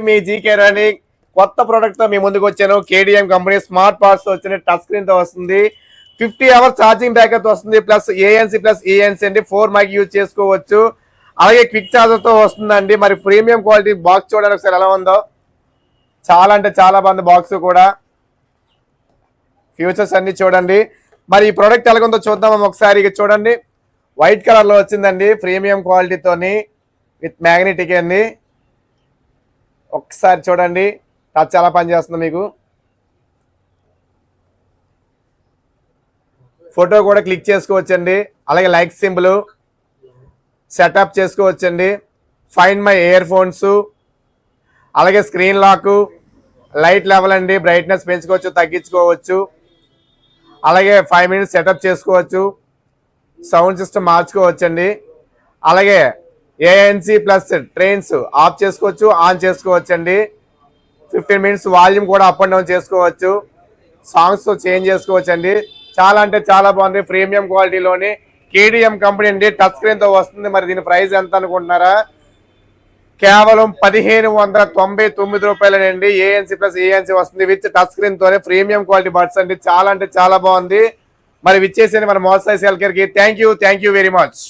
మీ GK రాణి కొత్త product తో మీ ముందుకు వచ్చాను. కేడిఎం కంపెనీ స్మార్ట్ పార్ట్స్ వచ్చిన టచ్ స్క్రీన్ తో వస్తుంది. 50 అవర్స్ ఛార్జింగ్ బ్యాకప్ వస్తుంది. ప్లస్ ఏఎన్సీ ప్లస్ ఈఎన్సీ అండి 4 మైక్ యూజ్ చేసుకోవచ్చు. అలాగే క్విక్ ఛార్జర్ తో వస్తుందండి. మరి ప్రీమియం క్వాలిటీ బాక్స్ చూడడానికి ఒకసారి ఎలా ఉందో, చాలా అంటే చాలా బాగుంది. బాక్స్ కూడా ఫ్యూచర్స్ అన్ని చూడండి. మరి ఈ ప్రోడక్ట్ ఎలాగుందో చూద్దాం ఒకసారి. ఇక చూడండి, వైట్ కలర్ లో వచ్చిందండి ప్రీమియం క్వాలిటీతోని విత్ మ్యాగ్నెటిక్ అండి. ఒకసారి చూడండి టచ్ ఎలా పనిచేస్తుంది. మీకు ఫోటో కూడా క్లిక్ చేసుకోవచ్చండి. అలాగే లైక్ సింబల్ సెటప్ చేసుకోవచ్చండి. ఫైండ్ మై ఇయర్ ఫోన్స్, అలాగే స్క్రీన్ లాక్, లైట్ లెవెల్ అండి, బ్రైట్నెస్ పెంచుకోవచ్చు తగ్గించుకోవచ్చు. అలాగే 5 మినిట్స్ సెటప్ చేసుకోవచ్చు. సౌండ్ సిస్టమ్ మార్చుకోవచ్చండి. అలాగే ఏఎన్సీ ప్లస్ ట్రైన్స్ ఆఫ్ చేసుకోవచ్చు, ఆన్ చేసుకోవచ్చండి. 15 మినిట్స్ వాల్యూమ్ కూడా అప్ అండ్ డౌన్ చేసుకోవచ్చు. సాంగ్స్ చేంజ్ చేసుకోవచ్చండి. చాలా అంటే చాలా బాగుంది. ప్రీమియం క్వాలిటీలోని కేడిఎం కంపెనీ అండి, టచ్ స్క్రీన్ తో వస్తుంది. మరి దీని ప్రైస్ ఎంత అనుకుంటున్నారా? కేవలం 1599 రూపాయలండి. ఏఎన్సీ ప్లస్ ఏఎన్సీ వస్తుంది విత్ టచ్ స్క్రీన్ తోనే ప్రీమియం క్వాలిటీ బడ్స్ అండి. చాలా అంటే చాలా బాగుంది. మరి విచ్చేసేది మన మోసాయిస్ హెల్త్ కేర్ కి. Thank you very much.